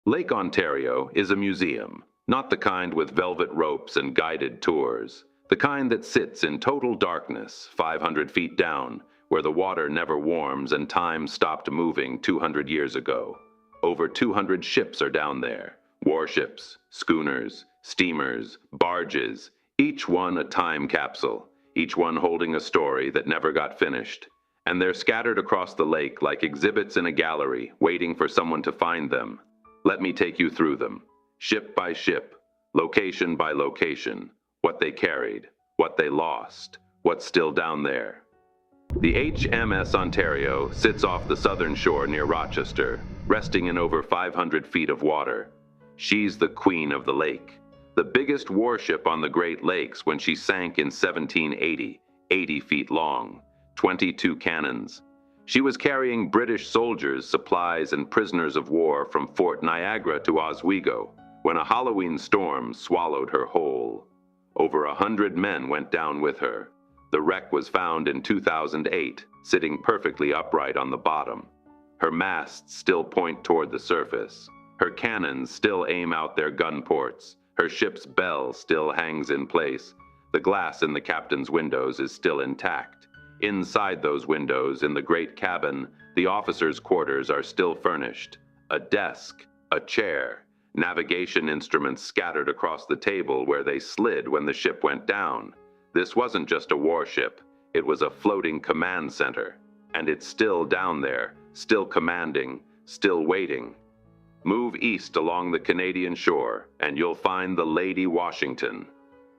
Lake Ontario is a museum, not the kind with velvet ropes and guided tours, the kind that sits in total darkness 500 feet down, where the water never warms and time stopped moving 200 years ago. Over 200 ships are down there, warships, schooners, steamers, barges, each one a time capsule, each one holding a story that never got finished. And they're scattered across the lake like exhibits in a gallery, waiting for someone to find them. Let me take you through them, ship by ship, location by location, what they carried, what they lost, what's still down there. The HMS Ontario sits off the southern shore near Rochester, resting in over 500 feet of water. She's the queen of the lake, the biggest warship on the Great Lakes when she sank in 1780, 80 feet long, 22 cannons. She was carrying British soldiers, supplies, and prisoners of war from Fort Niagara to Oswego when a Halloween storm swallowed her whole. Over 100 men went down with her. The wreck was found in 2008, sitting perfectly upright on the bottom. Her masts still point toward the surface. Her cannons still aim out their gun ports. Her ship's bell still hangs in place. The glass in the captain's windows is still intact. Inside those windows, in the great cabin, the officers' quarters are still furnished. A desk, a chair, navigation instruments scattered across the table where they slid when the ship went down. This wasn't just a warship, it was a floating command center. And it's still down there, still commanding, still waiting. Move east along the Canadian shore, and you'll find the Lady Washington.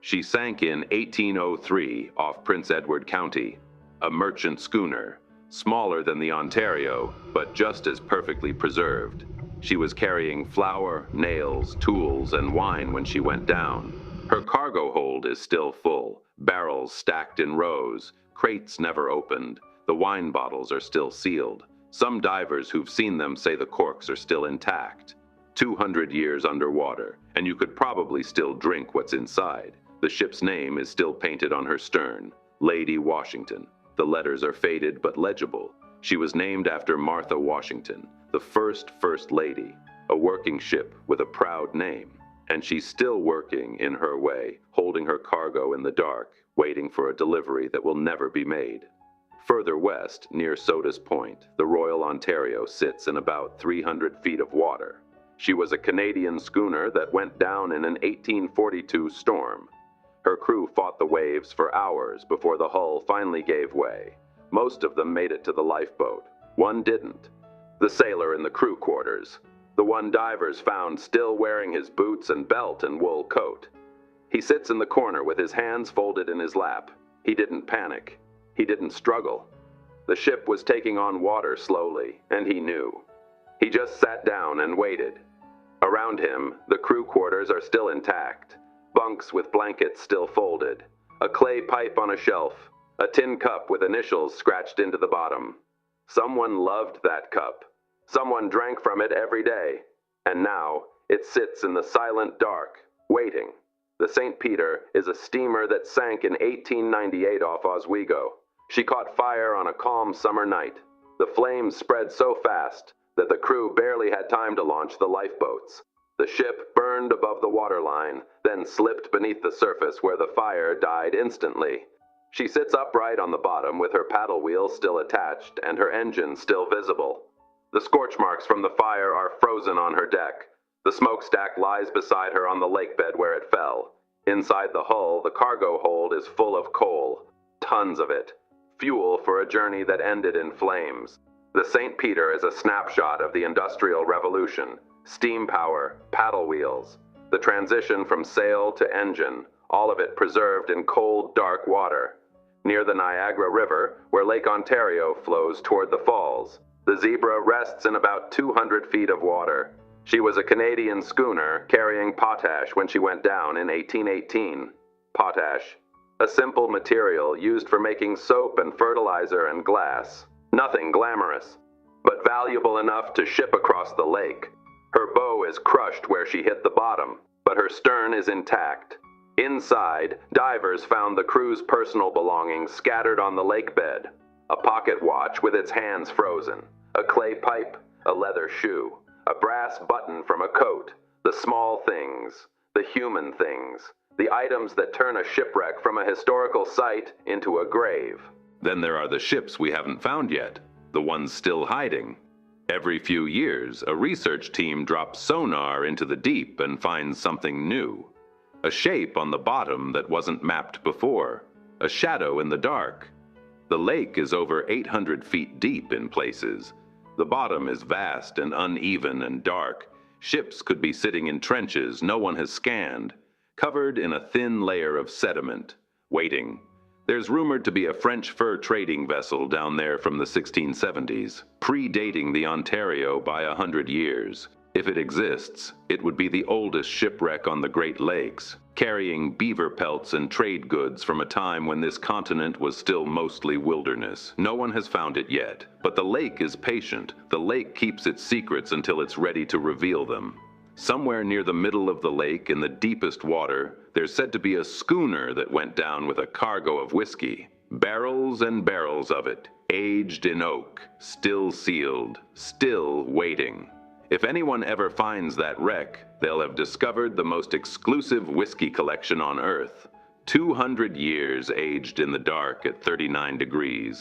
She sank in 1803 off Prince Edward County. A merchant schooner, smaller than the Ontario, but just as perfectly preserved. She was carrying flour, nails, tools, and wine when she went down. Her cargo hold is still full, barrels stacked in rows, crates never opened, the wine bottles are still sealed. Some divers who've seen them say the corks are still intact. 200 years underwater, and you could probably still drink what's inside. The ship's name is still painted on her stern, Lady Washington. The letters are faded but legible. She was named after Martha Washington, the First Lady, a working ship with a proud name. And she's still working in her way, holding her cargo in the dark, waiting for a delivery that will never be made. Further west, near Sodas Point, the Royal Ontario sits in about 300 feet of water. She was a Canadian schooner that went down in an 1842 storm. Her crew fought the waves for hours before the hull finally gave way. Most of them made it to the lifeboat. One didn't. The sailor in the crew quarters. The one divers found still wearing his boots and belt and wool coat. He sits in the corner with his hands folded in his lap. He didn't panic. He didn't struggle. The ship was taking on water slowly, and he knew. He just sat down and waited. Around him, the crew quarters are still intact. Bunks with blankets still folded, a clay pipe on a shelf, a tin cup with initials scratched into the bottom. Someone loved that cup. Someone drank from it every day, and now it sits in the silent dark, waiting. The St. Peter is a steamer that sank in 1898 off Oswego. She caught fire on a calm summer night. The flames spread so fast that the crew barely had time to launch the lifeboats. The ship burned above the waterline, then slipped beneath the surface where the fire died instantly. She sits upright on the bottom with her paddle wheel still attached and her engine still visible. The scorch marks from the fire are frozen on her deck. The smokestack lies beside her on the lake bed where it fell. Inside the hull, the cargo hold is full of coal. Tons of it. Fuel for a journey that ended in flames. The St. Peter is a snapshot of the Industrial Revolution. Steam power, paddle wheels, the transition from sail to engine, all of it preserved in cold, dark water. Near the Niagara River, where Lake Ontario flows toward the falls, the Zebra rests in about 200 feet of water. She was a Canadian schooner carrying potash when she went down in 1818. Potash, a simple material used for making soap and fertilizer and glass. Nothing glamorous, but valuable enough to ship across the lake. Her bow is crushed where she hit the bottom, but her stern is intact. Inside, divers found the crew's personal belongings scattered on the lake bed. A pocket watch with its hands frozen, a clay pipe, a leather shoe, A brass button from a coat, the small things, the human things, the items that turn a shipwreck from a historical site into a grave. Then there are the ships we haven't found yet, the ones still hiding. Every few years, a research team drops sonar into the deep and finds something new. A shape on the bottom that wasn't mapped before, a shadow in the dark. The lake is over 800 feet deep in places. The bottom is vast and uneven and dark. Ships could be sitting in trenches no one has scanned, covered in a thin layer of sediment, waiting. There's rumored to be a French fur trading vessel down there from the 1670s, predating the Ontario by 100 years. If it exists, it would be the oldest shipwreck on the Great Lakes, carrying beaver pelts and trade goods from a time when this continent was still mostly wilderness. No one has found it yet, but the lake is patient. The lake keeps its secrets until it's ready to reveal them. Somewhere near the middle of the lake, in the deepest water, there's said to be a schooner that went down with a cargo of whiskey. Barrels and barrels of it, aged in oak, still sealed, still waiting. If anyone ever finds that wreck, they'll have discovered the most exclusive whiskey collection on Earth. 200 years aged in the dark at 39 degrees.